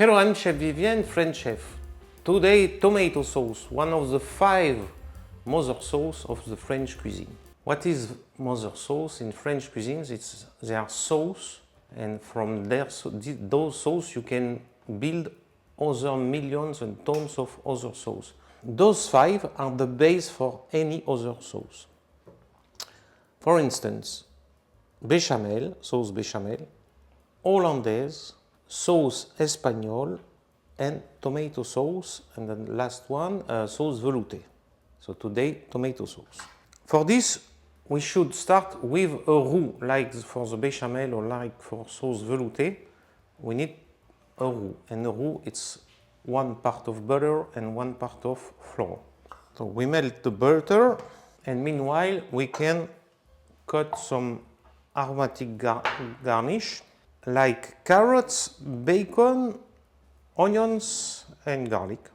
Hello, I'm Chef Vivien, French chef. Today, tomato sauce, one of the 5 mother sauce of the French cuisine. What is mother sauce in French cuisine? They are sauce, and from those sauce you can build other millions and tons of other sauce. Those 5 are the base for any other sauce. For instance, béchamel, sauce béchamel, hollandaise, sauce espagnole, and tomato sauce, and then the last one, sauce veloutée. So today, tomato sauce. For this, we should start with a roux, like for the béchamel or like for sauce veloutée. We need a roux, and a roux, it's 1 part of butter and 1 part of flour. So we melt the butter, and meanwhile, we can cut some aromatic garnish, like carrots, bacon, onions, and garlic.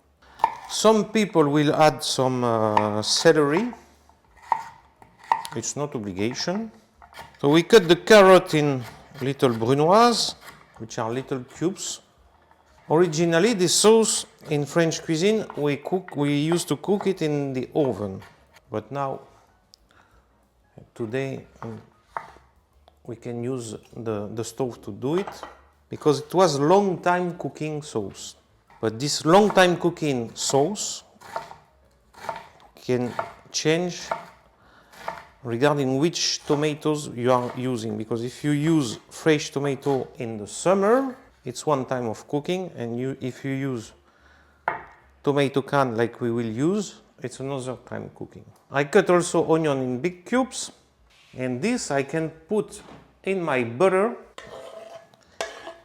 Some people will add some celery. It's not obligation. So we cut the carrot in little brunoise, which are little cubes. Originally, this sauce in French cuisine, we used to cook it in the oven. But now, today, we can use the stove to do it, because it was long time cooking sauce. But this long time cooking sauce can change regarding which tomatoes you are using, because if you use fresh tomato in the summer, it's 1 time of cooking, and if you use tomato can like we will use, it's another time cooking. I cut also onion in big cubes, and this I can put in my butter.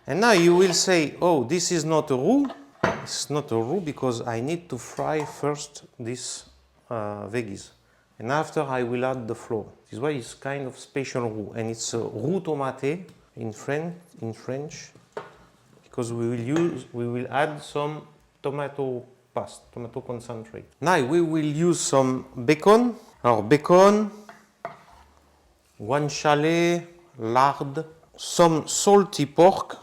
And now you will say, oh, this is not a roux. It's not a roux because I need to fry first this veggies. And after I will add the flour. This is why it's kind of special roux. And it's a roux tomate in French, because we will add some tomato paste, tomato concentrate. Now we will use some bacon. Our bacon, guanciale, lard, some salty pork.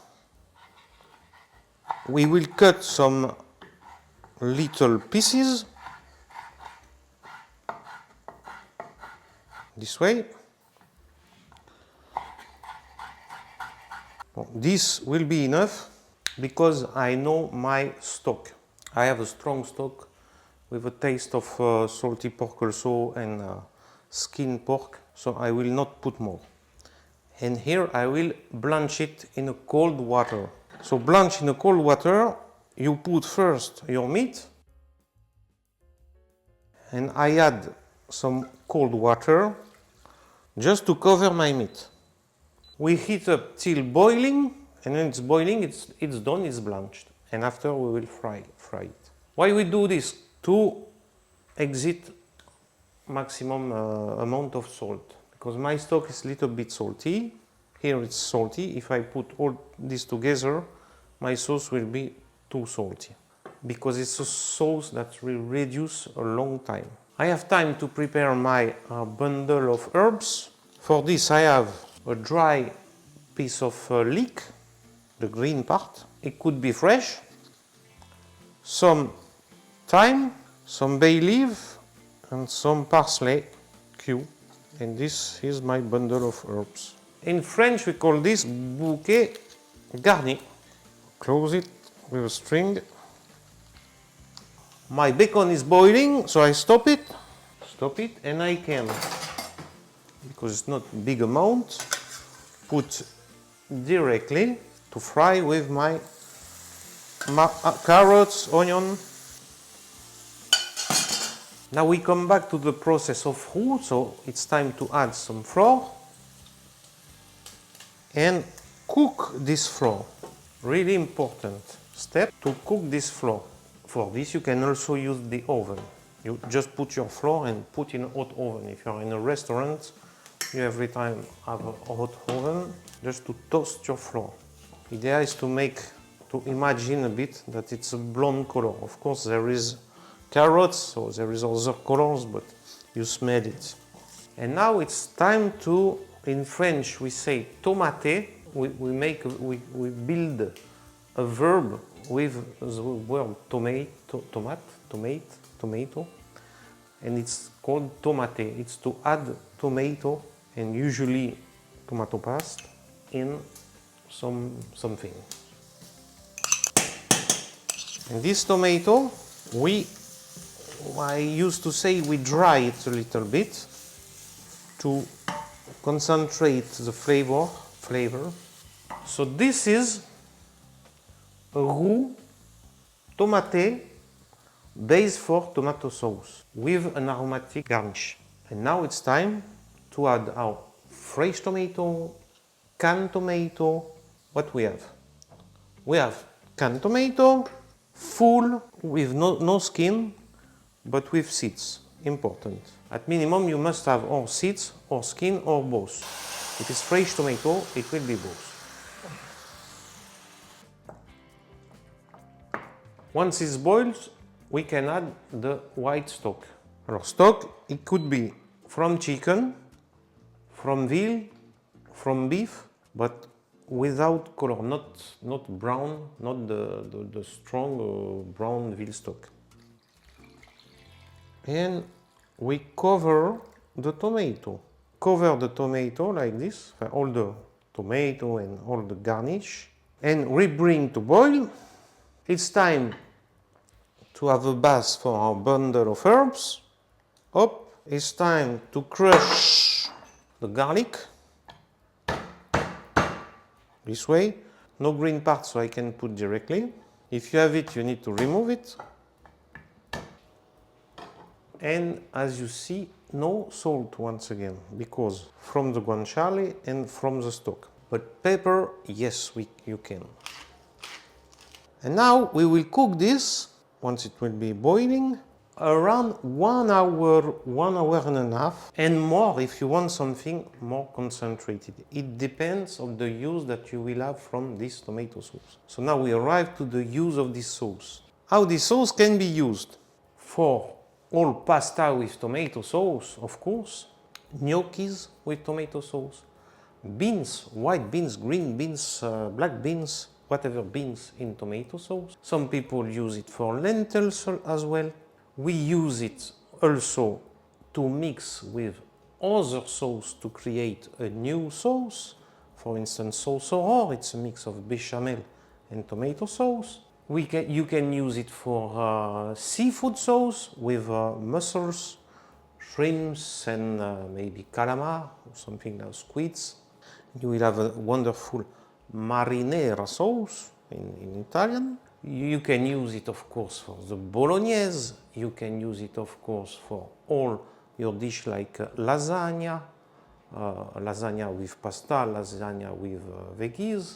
We will cut some little pieces this way. This will be enough because I know my stock. I have a strong stock with a taste of salty pork also and skin pork, so I will not put more. And here I will blanch it in a cold water. So blanch in a cold water, you put first your meat, and I add some cold water just to cover my meat. We heat up till boiling, and when it's boiling, it's done, it's blanched. And after we will fry it. Why we do this? To exit maximum amount of salt. Because my stock is a little bit salty. Here it's salty. If I put all this together, my sauce will be too salty. Because it's a sauce that will reduce a long time. I have time to prepare my bundle of herbs. For this I have a dry piece of leek, the green part. It could be fresh. Some thyme, some bay leaf, and some parsley cube. And this is my bundle of herbs. In French we call this bouquet garni. Close it with a string. My bacon is boiling, so I stop it, and I can, because it's not a big amount, put directly to fry with my carrots, onion. Now we come back to the process of roux, so it's time to add some flour and cook this flour. Really important step to cook this flour. For this you can also use the oven. You just put your flour and put in a hot oven. If you're in a restaurant, you every time have a hot oven just to toast your flour. The idea is to imagine a bit that it's a blonde color. Of course there is carrots, so there is other colors, but you smell it. And now it's time to, in French we say tomate. We build a verb with the word tomato, and it's called tomate. It's to add tomato and usually tomato paste in something. And this tomato, I used to say we dry it a little bit to concentrate the flavor. So this is a roux tomate base for tomato sauce with an aromatic garnish. And now it's time to add our fresh tomato, canned tomato. What we have? We have canned tomato, full with no skin, but with seeds. Important. At minimum, you must have or seeds or skin or both. If it's fresh tomato, it will be both. Once it's boiled, we can add the white stock. Alors, stock, it could be from chicken, from veal, from beef, but without color, not brown, not the strong brown veal stock. And we cover the tomato. Cover the tomato like this, all the tomato and all the garnish, and we bring to boil. It's time to have a bath for our bundle of herbs. Up, it's time to crush the garlic. This way. No green part, so I can put directly. If you have it, you need to remove it. And as you see, no salt once again, because from the guanciale and from the stock. But pepper, yes, you can. And now we will cook this, once it will be boiling, around 1 hour, 1 hour and a half, and more if you want something more concentrated. It depends on the use that you will have from this tomato sauce. So now we arrive to the use of this sauce. How this sauce can be used? For all pasta with tomato sauce, of course, gnocchis with tomato sauce, beans, white beans, green beans, black beans, whatever beans in tomato sauce. Some people use it for lentils as well. We use it also to mix with other sauce to create a new sauce. For instance, sauce aurore, it's a mix of bechamel and tomato sauce. You can use it for seafood sauce with mussels, shrimps, and maybe calamar, or something like squids. You will have a wonderful marinara sauce in Italian. You can use it, of course, for the bolognese. You can use it, of course, for all your dish like lasagna, lasagna with pasta, lasagna with veggies.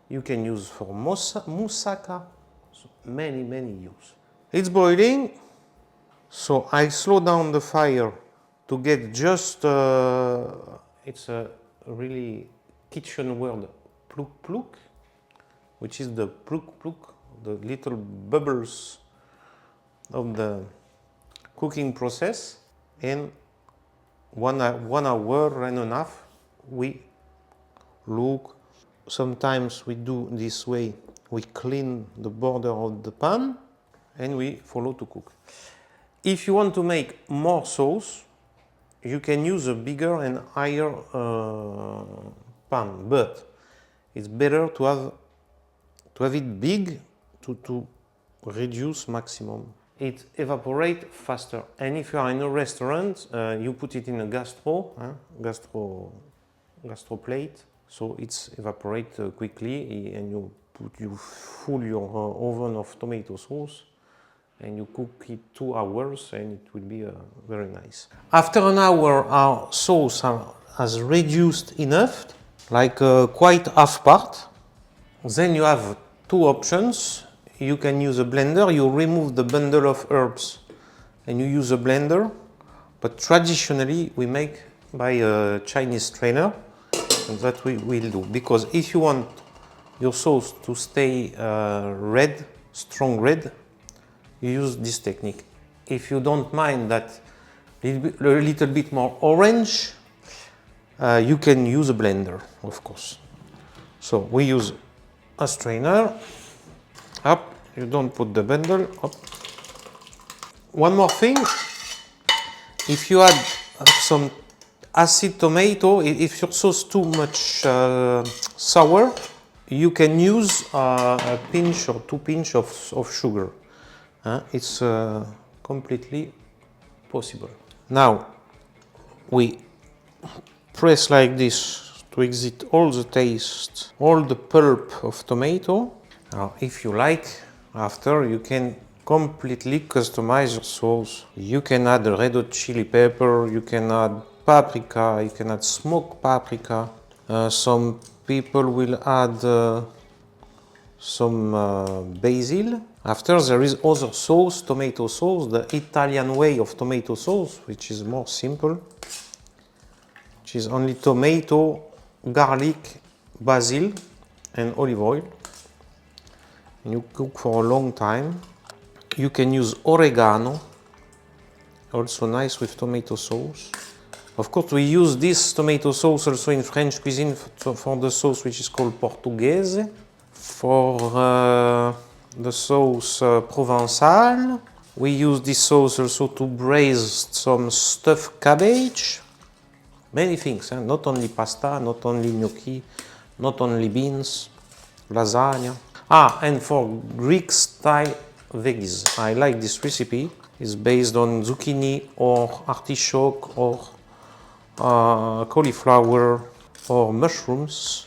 You can use for moussaka. So many use. It's boiling, so I slow down the fire to get just, it's a really kitchen word, pluk, which is the pluk, the little bubbles of the cooking process. And 1 hour and a half, we look. Sometimes we do this way. We clean the border of the pan and we follow to cook. If you want to make more sauce, you can use a bigger and higher pan, but it's better to have it big to reduce maximum. It evaporates faster. And if you are in a restaurant, you put it in a gastro plate, so it's evaporate quickly, and you fill your oven of tomato sauce and you cook it 2 hours and it will be very nice. After an hour, our sauce has reduced enough, like quite half part. Then you have two options. You can use a blender. You remove the bundle of herbs and you use a blender, but traditionally we make by a Chinese strainer, and that we will do, because if you want your sauce to stay red, strong red, you use this technique. If you don't mind that a little bit more orange, you can use a blender, of course. So we use a strainer Up, you don't put the bundle. Up. One more thing, if you add some acid tomato, if your sauce too much sour, you can use a pinch or 2 pinch of sugar. It's completely possible. Now we press like this to exit all the taste, all the pulp of tomato. Now, if you like, after you can completely customize your sauce. You can add red hot chili pepper, you can add paprika, you can add smoked paprika. Some people will add some basil. After there is other sauce, tomato sauce, the Italian way of tomato sauce, which is more simple, which is only tomato, garlic, basil and olive oil. And you cook for a long time. You can use oregano, also nice with tomato sauce. Of course, we use this tomato sauce also in French cuisine for the sauce which is called portugaise. For the sauce Provençal, we use this sauce also to braise some stuffed cabbage. Many things, not only pasta, not only gnocchi, not only beans, lasagna. And for Greek style veggies, I like this recipe. It's based on zucchini or artichoke or cauliflower or mushrooms,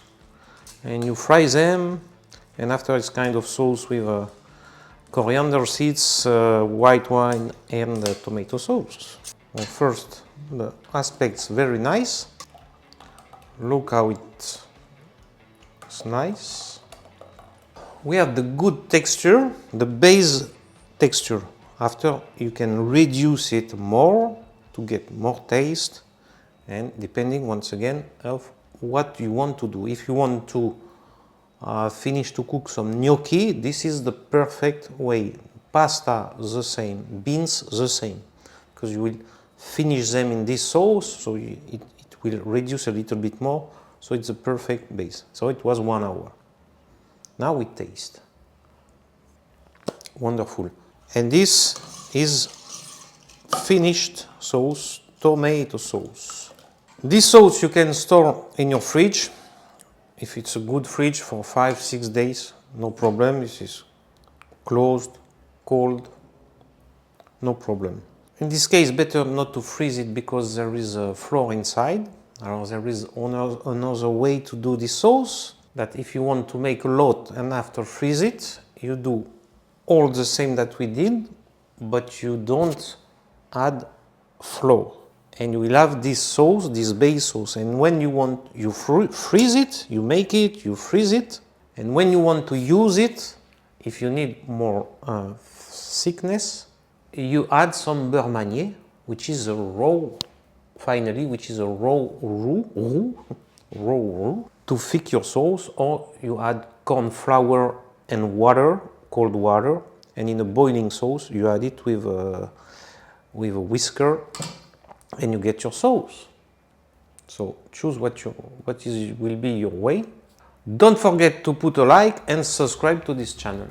and you fry them, and after it's kind of sauce with coriander seeds, white wine and tomato sauce. Well, first, the aspect's very nice. Look how it's nice. We have the good texture, the base texture. After you can reduce it more to get more taste, and depending once again of what you want to do. If you want to finish to cook some gnocchi, this is the perfect way. Pasta the same, beans the same, because you will finish them in this sauce, so it will reduce a little bit more, so it's a perfect base. So it was 1 hour. Now we taste. Wonderful. And this is finished sauce, tomato sauce. This sauce you can store in your fridge. If it's a good fridge for 5-6 days, no problem. This is closed, cold, no problem. In this case, better not to freeze it because there is a flour inside. There is another way to do this sauce, that if you want to make a lot and after freeze it, you do all the same that we did, but you don't add flour. And you will have this sauce, this base sauce. And when you want, you freeze it, you make it, you freeze it. And when you want to use it, if you need more thickness, you add some beurre manier, which is a raw, finally, which is a raw roux, to thick your sauce, or you add corn flour and water, cold water, and in a boiling sauce, you add it with a whisker, and you get your sauce. So choose what will be your way. Don't forget to put a like and subscribe to this channel.